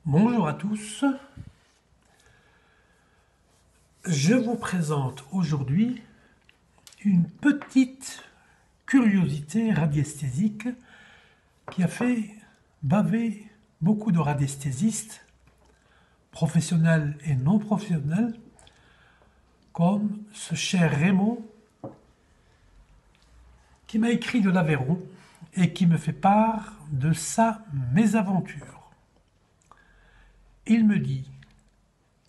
Bonjour à tous, je vous présente aujourd'hui une petite curiosité radiesthésique qui a fait baver beaucoup de radiesthésistes, professionnels et non professionnels, comme ce cher Raymond qui m'a écrit de l'Aveyron et qui me fait part de sa mésaventure. Il me dit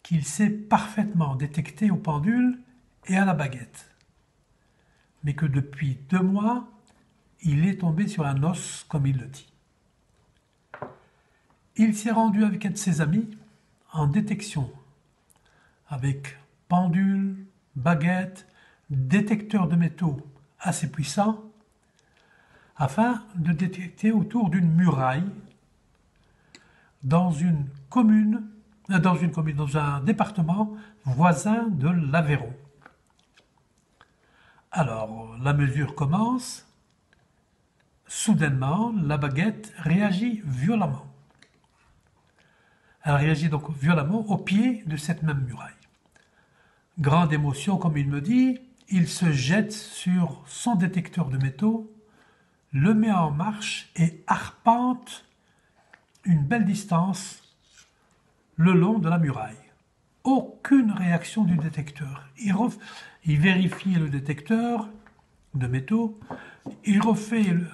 qu'il sait parfaitement détecter au pendule et à la baguette, mais que depuis 2 mois, il est tombé sur un os, comme il le dit. Il s'est rendu avec un de ses amis en détection, avec pendule, baguette, détecteur de métaux assez puissant, afin de détecter autour d'une muraille dans un département voisin de l'Aveyron. Alors, la mesure commence. Soudainement, la baguette réagit violemment. Elle réagit donc violemment au pied de cette même muraille. Grande émotion, comme il me dit, il se jette sur son détecteur de métaux, le met en marche et arpente une belle distance le long de la muraille. Aucune réaction du détecteur. Il vérifie le détecteur de métaux, il refait le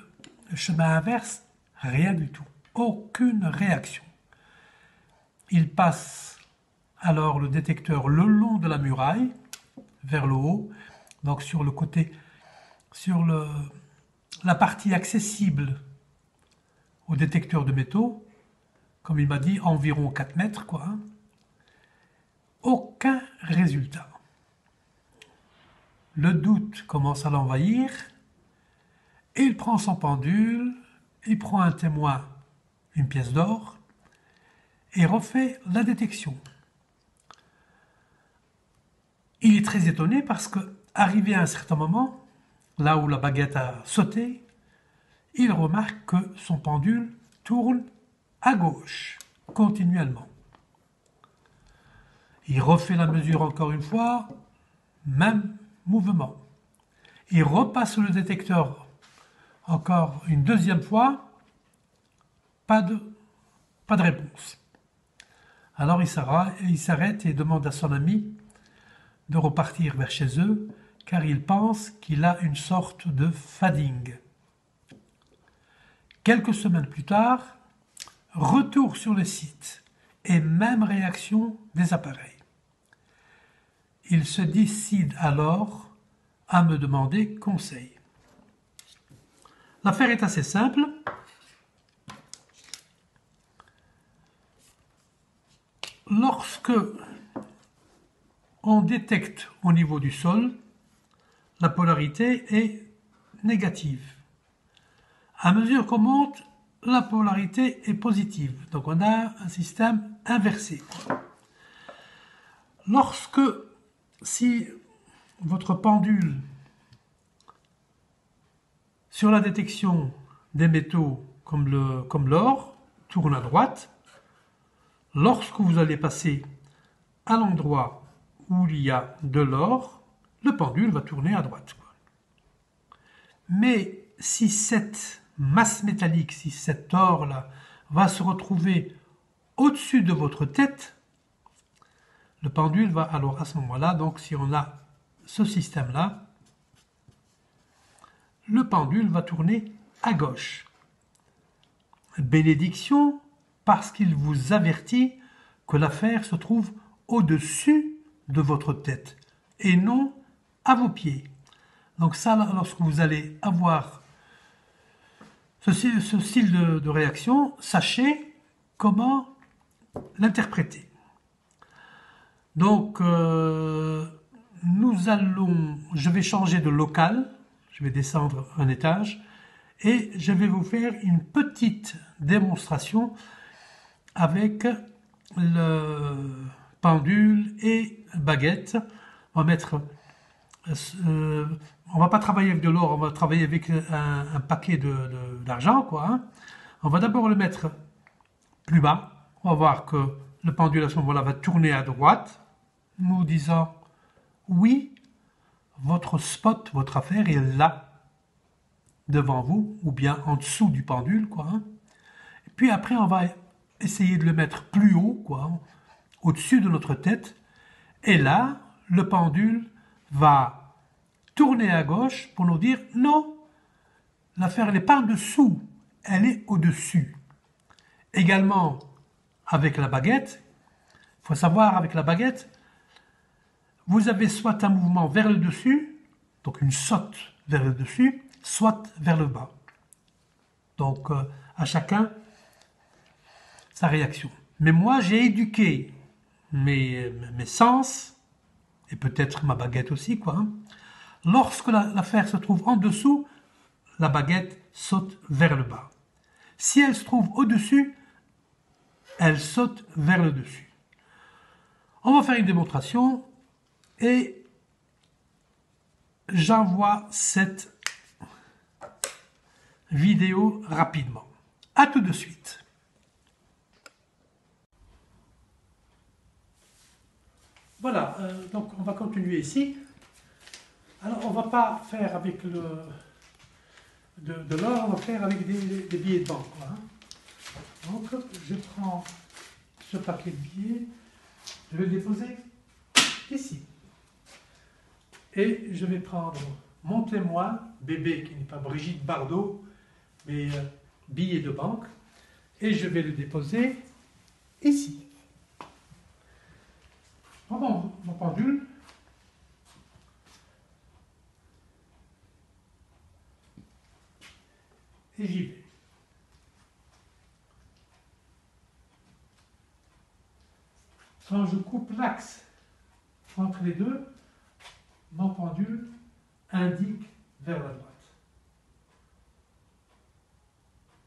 chemin inverse, rien du tout. Aucune réaction. Il passe alors le détecteur le long de la muraille, vers le haut, donc sur le côté, la partie accessible au détecteur de métaux, comme il m'a dit, environ 4 mètres, quoi. Aucun résultat. Le doute commence à l'envahir, et il prend son pendule, il prend un témoin, une pièce d'or, et refait la détection. Il est très étonné parce que, arrivé à un certain moment, là où la baguette a sauté, il remarque que son pendule tourne à gauche, continuellement. Il refait la mesure encore une fois, même mouvement. Il repasse le détecteur encore une deuxième fois, pas de réponse. Alors il s'arrête et demande à son ami de repartir vers chez eux, car il pense qu'il a une sorte de fading. Quelques semaines plus tard, retour sur le site et même réaction des appareils. Il se décide alors à me demander conseil. L'affaire est assez simple. Lorsque on détecte au niveau du sol, la polarité est négative. À mesure qu'on monte, la polarité est positive. Donc on a un système inversé. Si votre pendule sur la détection des métaux comme l'or tourne à droite, lorsque vous allez passer à l'endroit où il y a de l'or, le pendule va tourner à droite. Mais si cette masse métallique, si cet or-là va se retrouver au-dessus de votre tête, le pendule va alors à ce moment-là, donc si on a ce système-là, le pendule va tourner à gauche. Bénédiction, parce qu'il vous avertit que l'affaire se trouve au-dessus de votre tête et non à vos pieds. Donc ça, lorsque vous allez avoir ce style de réaction, sachez comment l'interpréter. Donc, je vais changer de local, je vais descendre un étage et je vais vous faire une petite démonstration avec le pendule et baguette. On va pas travailler avec de l'or, on va travailler avec un paquet d'argent, quoi. On va d'abord le mettre plus bas, On va voir que le pendule à ce moment-là va tourner à droite, nous disant oui, votre spot, votre affaire est là, devant vous, ou bien en dessous du pendule, quoi. Hein. Et puis après, on va essayer de le mettre plus haut, quoi, au-dessus de notre tête. Et là, le pendule va tourner à gauche pour nous dire non, l'affaire n'est pas en dessous, elle est au-dessus. Également, avec la baguette, il faut savoir, avec la baguette, vous avez soit un mouvement vers le dessus, donc une saute vers le dessus, soit vers le bas. Donc, à chacun sa réaction. Mais moi, j'ai éduqué mes sens, et peut-être ma baguette aussi, quoi. Hein. Lorsque l'affaire se trouve en dessous, la baguette saute vers le bas. Si elle se trouve au-dessus, elle saute vers le dessus. On va faire une démonstration et j'envoie cette vidéo rapidement. À tout de suite. Voilà, donc on va continuer ici. Alors on ne va pas faire avec de l'or, on va faire avec des billets de banque. Hein. Donc je prends ce paquet de billets, je vais le déposer ici. Et je vais prendre mon témoin, bébé qui n'est pas Brigitte Bardot, mais billet de banque, et je vais le déposer ici. Prends mon pendule. Et j'y vais. Quand je coupe l'axe entre les deux, mon pendule indique vers la droite.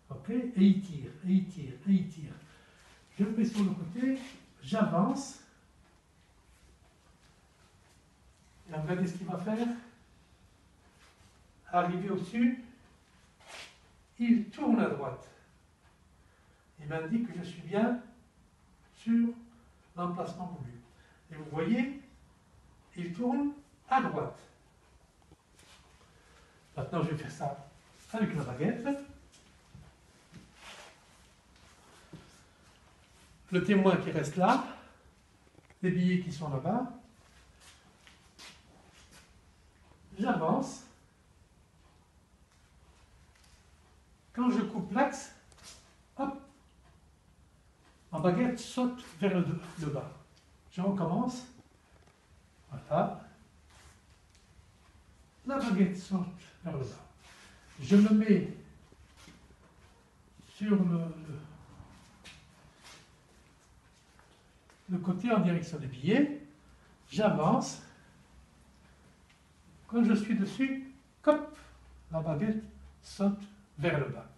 Ok? Et il tire, et il tire, et il tire. Je le mets sur le côté, j'avance. Et regardez ce qu'il va faire. Arrivé au-dessus, il tourne à droite. Il m'indique que je suis bien sur l'emplacement voulu. Et vous voyez, il tourne à droite. Maintenant, je vais faire ça avec la baguette. Le témoin qui reste là, les billets qui sont là-bas. J'avance. Quand je coupe l'axe, hop, ma baguette saute vers le bas. Je recommence. Voilà. La baguette saute vers le bas. Je me mets sur le côté en direction des billets. J'avance. Quand je suis dessus, hop, la baguette saute vers le bas.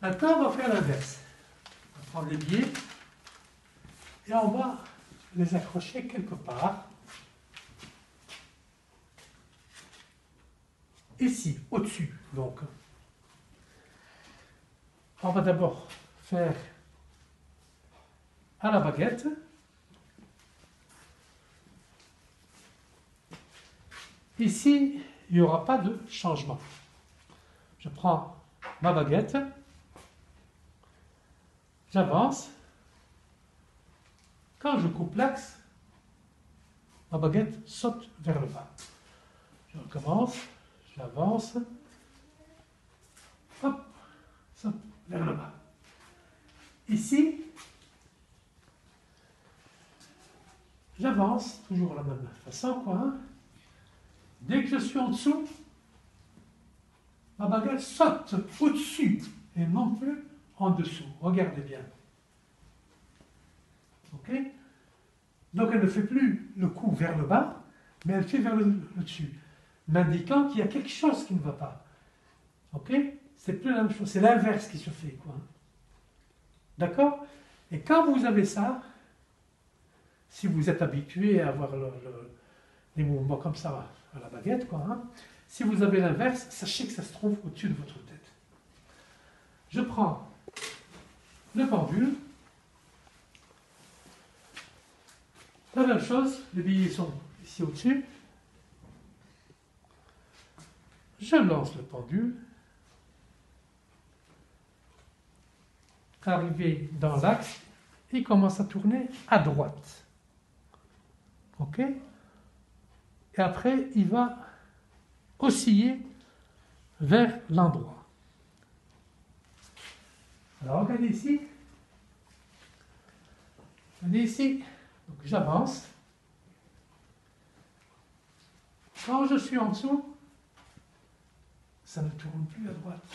Maintenant, on va faire l'inverse. On va prendre les billets et on va les accrocher quelque part. Ici, au-dessus. Donc, on va d'abord faire à la baguette. Ici, il n'y aura pas de changement. Je prends ma baguette, j'avance. Quand je coupe l'axe, ma baguette saute vers le bas. Je recommence, j'avance, hop, saute vers le bas. Ici, j'avance, toujours de la même façon, quoi. Hein. Dès que je suis en dessous, ma baguette saute au-dessus et non plus en dessous. Regardez bien. Ok? Donc elle ne fait plus le coup vers le bas, mais elle fait vers le dessus, m'indiquant qu'il y a quelque chose qui ne va pas. Ok? C'est plus la même chose, c'est l'inverse qui se fait, quoi. D'accord? Et quand vous avez ça, si vous êtes habitué à avoir les mouvements comme ça à la baguette, quoi, hein, si vous avez l'inverse, sachez que ça se trouve au-dessus de votre tête. Je prends le pendule. La même chose, les billets sont ici au-dessus. Je lance le pendule. Arrivé dans l'axe, il commence à tourner à droite. OK? Et après, il va osciller vers l'endroit. Alors, regardez ici. Regardez ici. Donc, j'avance. Quand je suis en dessous, ça ne tourne plus à droite.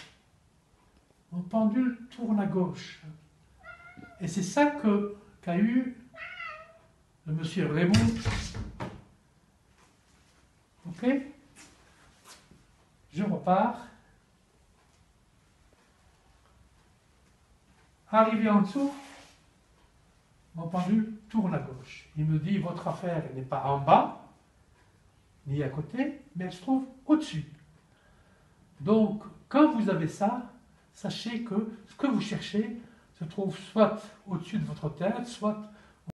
Mon pendule tourne à gauche. Et c'est ça qu'a eu le monsieur Raymond. OK? Je repars. Arrivé en dessous, mon pendule tourne à gauche. Il me dit, votre affaire n'est pas en bas, ni à côté, mais elle se trouve au-dessus. Donc, quand vous avez ça, sachez que ce que vous cherchez se trouve soit au-dessus de votre tête, soit